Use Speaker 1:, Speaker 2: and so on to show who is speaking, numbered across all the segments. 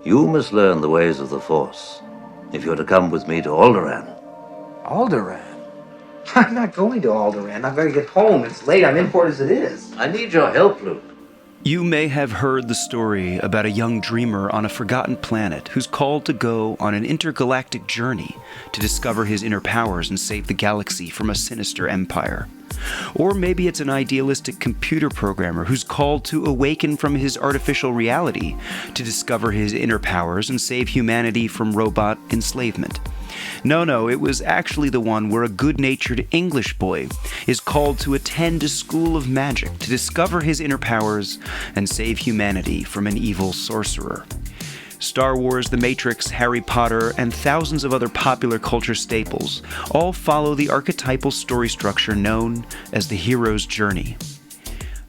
Speaker 1: You must learn the ways of the Force if you're to come with me to Alderaan.
Speaker 2: Alderaan? I'm not going to Alderaan. I've got to get home. It's late. I'm in port as it is.
Speaker 1: I need your help, Luke.
Speaker 3: You may have heard the story about a young dreamer on a forgotten planet who's called to go on an intergalactic journey to discover his inner powers and save the galaxy from a sinister empire. Or maybe it's an idealistic computer programmer who's called to awaken from his artificial reality to discover his inner powers and save humanity from robot enslavement. No, it was actually the one where a good-natured English boy is called to attend a school of magic to discover his inner powers and save humanity from an evil sorcerer. Star Wars, The Matrix, Harry Potter, and thousands of other popular culture staples all follow the archetypal story structure known as the hero's journey.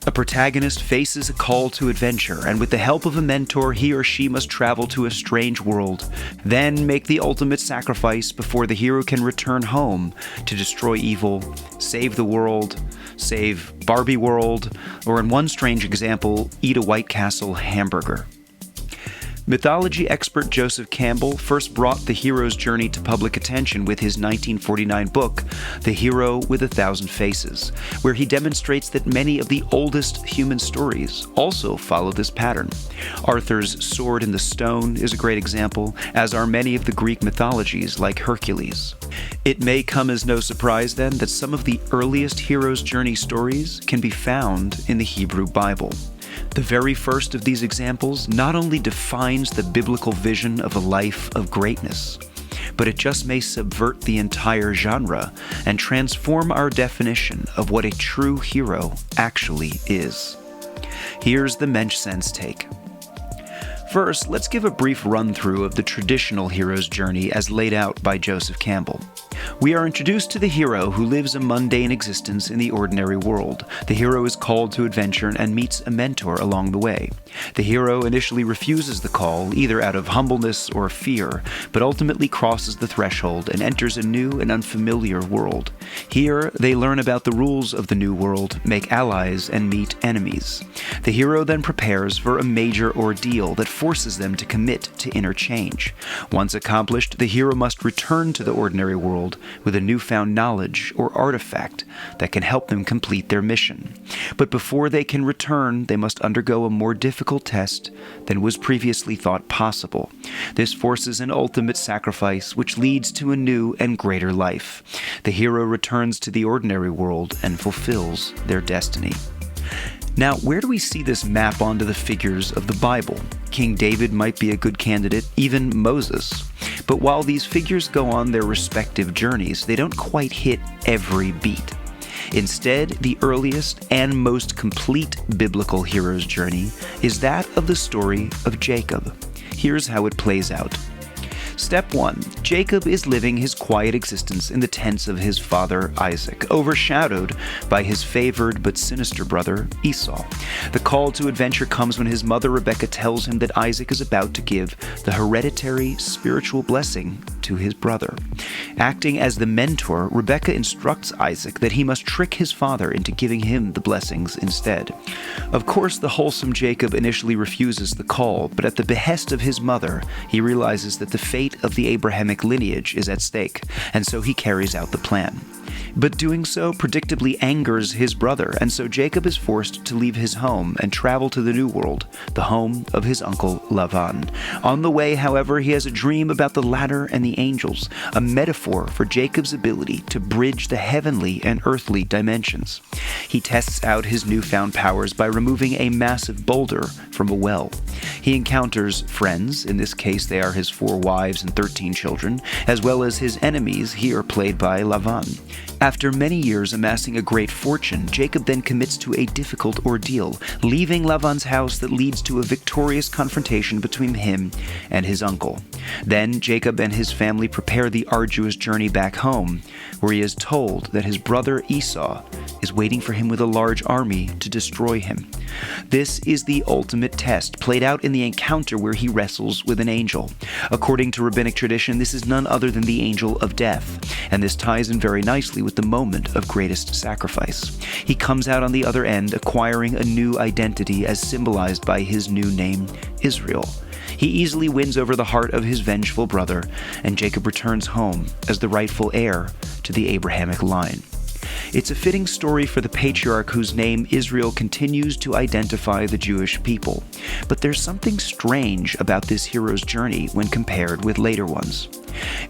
Speaker 3: A protagonist faces a call to adventure, and with the help of a mentor, he or she must travel to a strange world, then make the ultimate sacrifice before the hero can return home to destroy evil, save the world, save Barbie World, or in one strange example, eat a White Castle hamburger. Mythology expert Joseph Campbell first brought the hero's journey to public attention with his 1949 book, The Hero with a Thousand Faces, where he demonstrates that many of the oldest human stories also follow this pattern. Arthur's Sword in the Stone is a great example, as are many of the Greek mythologies like Hercules. It may come as no surprise then that some of the earliest hero's journey stories can be found in the Hebrew Bible. The very first of these examples not only defines the biblical vision of a life of greatness, but it just may subvert the entire genre and transform our definition of what a true hero actually is. Here's the Mensch Sense take. First, let's give a brief run-through of the traditional hero's journey as laid out by Joseph Campbell. We are introduced to the hero who lives a mundane existence in the ordinary world. The hero is called to adventure and meets a mentor along the way. The hero initially refuses the call, either out of humbleness or fear, but ultimately crosses the threshold and enters a new and unfamiliar world. Here, they learn about the rules of the new world, make allies, and meet enemies. The hero then prepares for a major ordeal that forces them to commit to inner change. Once accomplished, the hero must return to the ordinary world with a newfound knowledge or artifact that can help them complete their mission. But before they can return, they must undergo a more difficult test than was previously thought possible. This forces an ultimate sacrifice, which leads to a new and greater life. The hero returns to the ordinary world and fulfills their destiny. Now, where do we see this map onto the figures of the Bible? King David might be a good candidate, even Moses. But while these figures go on their respective journeys, they don't quite hit every beat. Instead, the earliest and most complete biblical hero's journey is that of the story of Jacob. Here's how it plays out. Step 1. Jacob is living his quiet existence in the tents of his father Isaac, overshadowed by his favored but sinister brother Esau. The call to adventure comes when his mother Rebekah tells him that Isaac is about to give the hereditary spiritual blessing to his brother. Acting as the mentor, Rebekah instructs Isaac that he must trick his father into giving him the blessings instead. Of course, the wholesome Jacob initially refuses the call, but at the behest of his mother, he realizes that the fate of the Abrahamic lineage is at stake, and so he carries out the plan. But doing so predictably angers his brother, and so Jacob is forced to leave his home and travel to the New World, the home of his uncle Lavan. On the way, however, he has a dream about the ladder and the angels, a metaphor for Jacob's ability to bridge the heavenly and earthly dimensions. He tests out his newfound powers by removing a massive boulder from a well. He encounters friends, in this case they are his 4 wives and 13 children, as well as his enemies, here played by Lavan. After many years amassing a great fortune, Jacob then commits to a difficult ordeal, leaving Lavan's house that leads to a victorious confrontation between him and his uncle. Then Jacob and his family prepare the arduous journey back home, where he is told that his brother Esau is waiting for him with a large army to destroy him. This is the ultimate test, played out in the encounter where he wrestles with an angel. According to rabbinic tradition, this is none other than the angel of death, and this ties in very nicely with the moment of greatest sacrifice. He comes out on the other end, acquiring a new identity as symbolized by his new name, Israel. He easily wins over the heart of his vengeful brother, and Jacob returns home as the rightful heir to the Abrahamic line. It's a fitting story for the patriarch whose name Israel continues to identify the Jewish people. But there's something strange about this hero's journey when compared with later ones.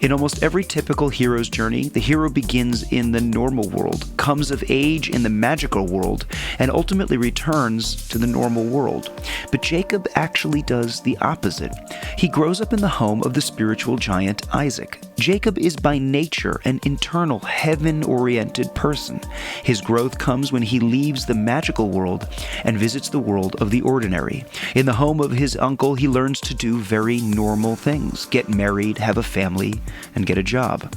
Speaker 3: In almost every typical hero's journey, the hero begins in the normal world, comes of age in the magical world, and ultimately returns to the normal world. But Jacob actually does the opposite. He grows up in the home of the spiritual giant Isaac. Jacob is by nature an internal, heaven-oriented person. His growth comes when he leaves the magical world and visits the world of the ordinary. In the home of his uncle, he learns to do very normal things: get married, have a family, and get a job.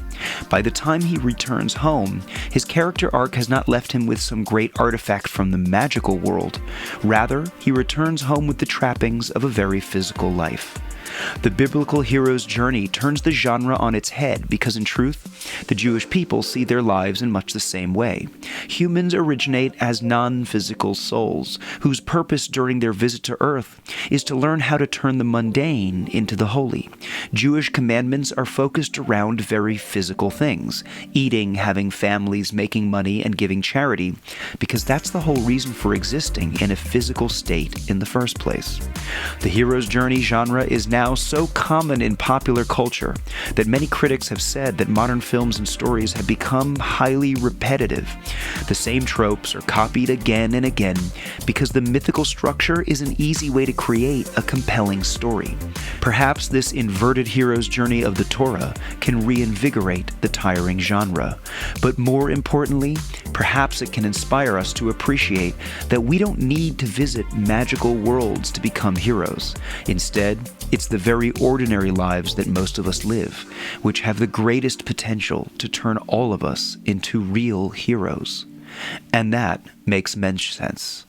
Speaker 3: By the time he returns home, his character arc has not left him with some great artifact from the magical world. Rather, he returns home with the trappings of a very physical life. The biblical hero's journey turns the genre on its head because, in truth, the Jewish people see their lives in much the same way. Humans originate as non-physical souls, whose purpose during their visit to Earth is to learn how to turn the mundane into the holy. Jewish commandments are focused around very physical things: eating, having families, making money, and giving charity, because that's the whole reason for existing in a physical state in the first place. The hero's journey genre is now so common in popular culture that many critics have said that modern films and stories have become highly repetitive. The same tropes are copied again and again because the mythical structure is an easy way to create a compelling story. Perhaps this inverted hero's journey of the Torah can reinvigorate the tiring genre. But more importantly, perhaps it can inspire us to appreciate that we don't need to visit magical worlds to become heroes. Instead, it's the very ordinary lives that most of us live, which have the greatest potential to turn all of us into real heroes. And that makes mensch sense.